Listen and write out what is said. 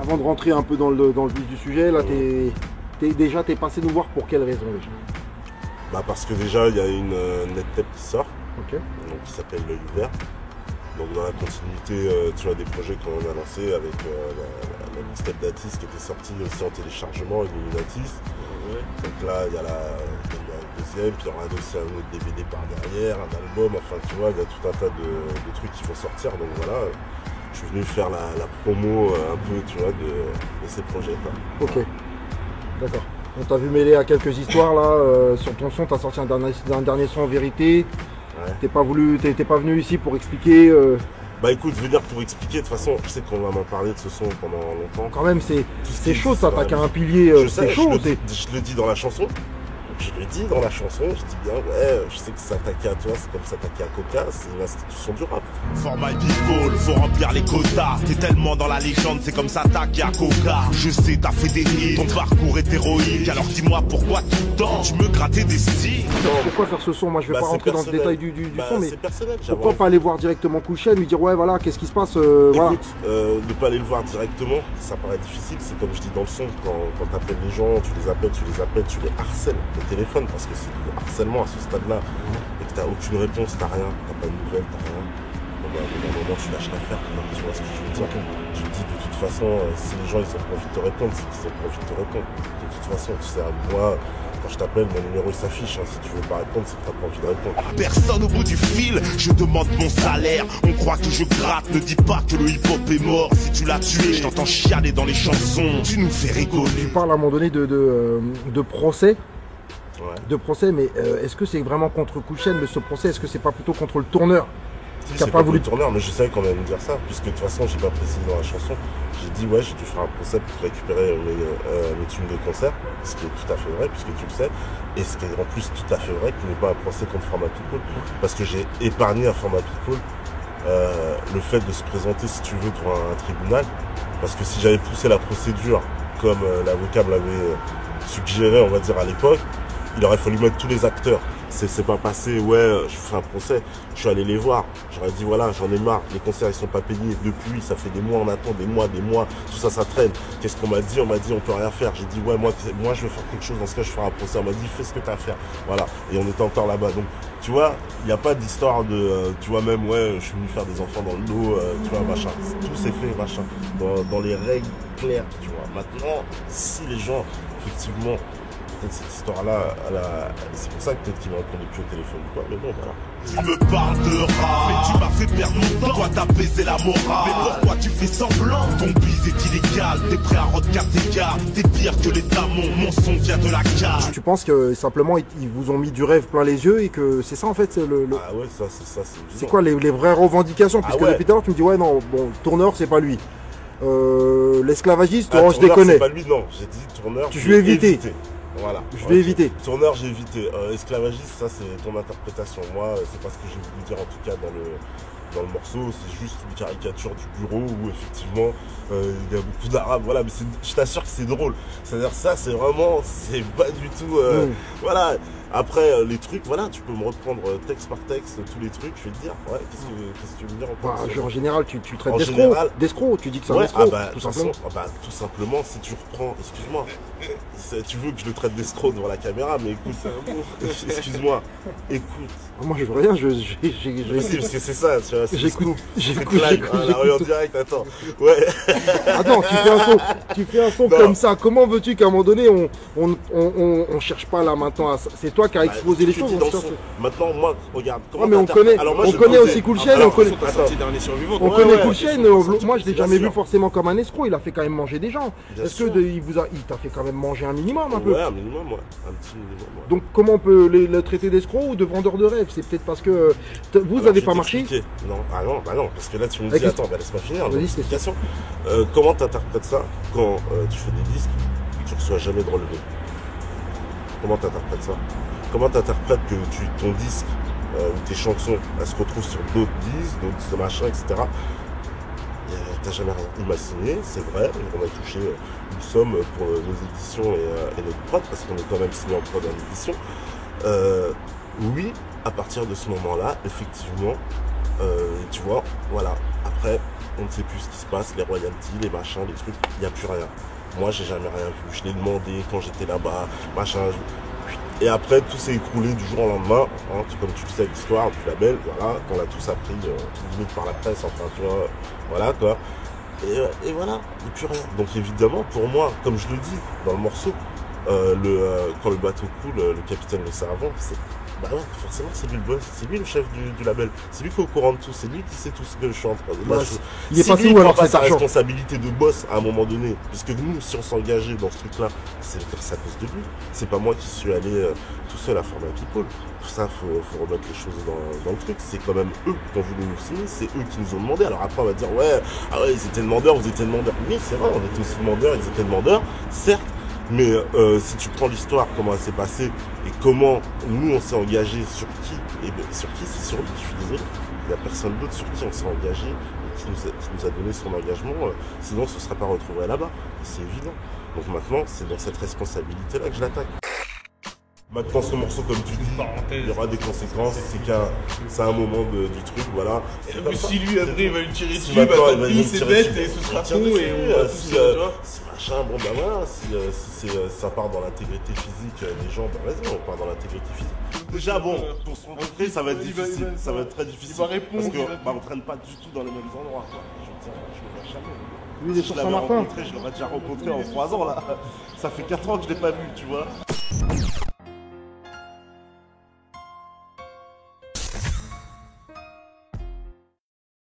Avant de rentrer un peu dans le vif du sujet, là, t'es passé nous voir pour quelle raison déjà? Bah parce que déjà, il y a une NetTap qui sort, Ok. donc, qui s'appelle L'Œil Vert. Donc dans la continuité, tu vois, des projets qu'on a lancés avec la mixtape d'Atis qui était sortie aussi en téléchargement, Illuminatis. Donc là, il y a le deuxième, puis il y aura aussi un autre DVD par derrière, un album, enfin tu vois, il y a tout un tas de trucs qui vont sortir. Donc voilà, je suis venu faire la promo un peu, tu vois, de ces projets. Quoi. Ok, d'accord. On t'a vu mêler à quelques histoires là, sur ton son, t'as sorti un dernier son en vérité. Ouais. T'es pas venu ici pour expliquer. Bah écoute, venir pour expliquer, de toute façon, je sais qu'on va m'en parler de ce son pendant longtemps. Quand même, c'est chaud, ça attaque à un pilier, je sais, c'est chaud. Je le dis dans la chanson. Je le dis dans la chanson, je dis bien, ouais, je sais que s'attaquer à toi, c'est comme s'attaquer à Coca, c'est l'institution du rap. Format people, faut remplir les quotas. T'es tellement dans la légende, c'est comme s'attaquer à Coca. Je sais, t'as fait des hits, ton parcours est héroïque. Alors dis-moi pourquoi tout le temps, tu me grattais des styles. Pourquoi faire ce son? Moi, je vais pas rentrer dans le détail du son, mais c'est personnel, pourquoi pas aller voir directement Cool Chain, lui dire, ouais, voilà, qu'est-ce qui se passe, voilà. Écoute, ne pas aller le voir directement, ça paraît difficile. C'est comme je dis dans le son, quand t'appelles les gens, tu les appelles, tu les harcèles au téléphone, parce que c'est du harcèlement à ce stade-là, et que t'as aucune réponse, t'as rien, t'as pas de nouvelles, t'as rien. Bon, bah, au bout d'un moment, tu lâches l'affaire, tu vois ce que je veux dire. Tu te dis de toute façon, si les gens ils ont pas envie de te répondre, c'est qu'ils ont pas envie de te répondre. De toute façon, tu sais, moi, quand je t'appelle, mon numéro il s'affiche, hein. Si tu veux pas répondre, c'est que t'as pas envie de répondre. Personne au bout du fil, je demande mon salaire. On croit que je gratte, ne dis pas que le hip-hop est mort. Si tu l'as tué, je t'entends chialer dans les chansons. Tu nous fais rigoler. Tu parles à un moment donné de procès. Ouais. De procès, mais est-ce que c'est vraiment contre Cool Chain, ce procès? Est-ce que c'est pas plutôt contre le tourneur Si, qui a c'est pas pas voulu le tourneur, mais je savais qu'on allait me dire ça, puisque de toute façon, j'ai pas précisé dans la chanson. J'ai dit, ouais, j'ai dû faire un procès pour récupérer mes thunes de concert, ce qui est tout à fait vrai, puisque tu le sais, et ce qui est en plus tout à fait vrai, qu'il n'est pas un procès contre Format People, parce que j'ai épargné à Format People le fait de se présenter, si tu veux, devant un tribunal, parce que si j'avais poussé la procédure comme l'avocat me l'avait suggéré, on va dire, à l'époque, il aurait fallu mettre tous les acteurs. C'est pas passé, ouais, je fais un procès. Je suis allé les voir. J'aurais dit, voilà, j'en ai marre. Les concerts, ils sont pas payés. Depuis, ça fait des mois, on attend des mois. Tout ça, ça traîne. Qu'est-ce qu'on m'a dit? On m'a dit, on peut rien faire. J'ai dit, ouais, moi, je vais faire quelque chose. Dans ce cas, je ferai un procès. On m'a dit, fais ce que t'as à faire. Voilà. Et on était encore là-bas. Donc, tu vois, il n'y a pas d'histoire de, tu vois, même, ouais, je suis venu faire des enfants dans le dos, tu vois, machin. Tout s'est fait, machin. Dans les règles claires, tu vois. Maintenant, si les gens, effectivement, peut-être cette histoire-là, c'est pour ça que peut-être qu'il m'a répondu plus au téléphone ou quoi, mais bon, voilà. Tu me parles de rap, mais tu m'as fait perdre mon temps. Toi t'as baisé la morale, mais pourquoi tu fais semblant? Ton bise est illégal, t'es prêt à rendre 4 écarts. T'es pire que les tamons, mon son vient de la cage. Tu penses que simplement ils vous ont mis du rêve plein les yeux et que c'est ça en fait Ah ouais, ça, c'est c'est quoi les vraies revendications? Puisque ouais. depuis tout à l'heure tu me dis ouais non, bon, tourneur c'est pas lui. L'esclavagiste, ah, je déconne. C'est pas lui, non, j'ai dit tourneur. Je vais éviter. Voilà. Je vais éviter. Tourneur, j'ai évité. Esclavagiste, ça c'est ton interprétation. Moi, c'est pas ce que j'ai voulu dire en tout cas dans le morceau. C'est juste une caricature du bureau où effectivement il y a beaucoup d'arabes. Voilà, mais je t'assure que c'est drôle. C'est-à-dire ça, c'est vraiment, c'est pas du tout. Voilà. Après les trucs, voilà, tu peux me reprendre texte par texte tous les trucs. Je vais te dire, ouais, qu'est-ce que tu veux me dire encore? En général, tu traites En d'escroc. Tu dis que c'est un ouais, escroc, tout simplement. Tout simplement, si tu reprends, excuse-moi, tu veux que je le traite d'escroc devant la caméra, mais écoute, excuse-moi, écoute. Moi je veux rien, Si, parce que c'est ça, tu vois, j'écoute live, la en direct, attends. Ouais. Attends, tu fais un son comme ça. Comment veux-tu qu'à un moment donné on cherche pas là maintenant à ça? C'est toi qui as exposé les choses. Maintenant, moi, regarde. Ouais, mais on connaît aussi Cool Chain, on connaît Cool Chain. Moi je l'ai jamais vu forcément comme un escroc. Il a fait quand même manger des gens. Est-ce que il t'a fait quand même manger un minimum un peu? Ouais, un minimum, ouais. Un petit minimum, ouais. Donc comment on peut le traiter d'escroc ou de vendeur de rêve? C'est peut-être parce que vous n'avez pas marché. Non, bah non, parce que là tu me dis, attends, laisse-moi finir l'explication. Comment t'interprètes ça quand tu fais des disques et que tu reçois jamais de relevé? Comment t'interprètes ça? Comment t'interprètes que ton disque ou tes chansons, elles se retrouvent sur d'autres disques, d'autres machins, etc. T'as jamais rien. Il m'a signé, c'est vrai, on a touché une somme pour nos éditions et notre prod, parce qu'on est quand même signé en prod en édition. Oui, à partir de ce moment-là, effectivement, tu vois, voilà. Après, on ne sait plus ce qui se passe, les royalties, les machins, les trucs, il n'y a plus rien. Moi, j'ai jamais rien vu. Je l'ai demandé quand j'étais là-bas, machin. Et après, tout s'est écroulé du jour au lendemain. Hein, comme tu le sais, l'histoire du label, voilà, qu'on l'a tous appris, limite par la presse, enfin, tu vois, voilà, quoi. Et voilà, il n'y a plus rien. Donc évidemment, pour moi, comme je le dis dans le morceau, quand le bateau coule, le capitaine le sait avant, bah ouais, forcément c'est lui le boss, c'est lui le chef du label, c'est lui qui est au courant de tout, c'est lui qui sait tout ce que je suis en train de dire. Il est passé où alors pas cet sa argent? responsabilité de boss à un moment donné, puisque nous, si on s'engageait dans ce truc-là, c'est à cause de lui. C'est pas moi qui suis allé tout seul à former People. Tout ça, faut remettre les choses dans le truc. C'est quand même eux qui ont voulu nous signer, c'est eux qui nous ont demandé. Alors après, on va dire, ouais, ah ouais, ils étaient demandeurs, vous étiez demandeurs. Oui, c'est vrai, on était aussi demandeurs, ils étaient demandeurs, certes. Mais si tu prends l'histoire, comment elle s'est passée et comment nous on s'est engagé sur qui, et ben, sur qui c'est sur lui, je suis désolé. Il n'y a personne d'autre sur qui on s'est engagé et qui nous a donné son engagement, sinon ce ne serait pas retrouvé là-bas. C'est évident. Donc maintenant, c'est dans cette responsabilité-là que je l'attaque. Maintenant, ce morceau, comme tu dis, il y aura des conséquences. C'est un moment du truc, voilà. Et si lui, après, il va lui tirer dessus, bah, tant il va pis, lui c'est tirer bête dessus. et ce sera Tiens con dessus, et on va tous si, tu vois. si machin, bon bah voilà, si ça part dans l'intégrité physique des gens, bah vas-y, on part dans l'intégrité physique. Déjà bon, pour se rencontrer, ça va être difficile, ça va être très difficile. Il va répondre, parce que bah, on traîne pas du tout dans les mêmes endroits, quoi. Je le vois jamais. Lui, il est sur Saint-Martin. Je l'aurais déjà rencontré en 3 ans là. Ça fait 4 ans que je l'ai pas vu, tu vois.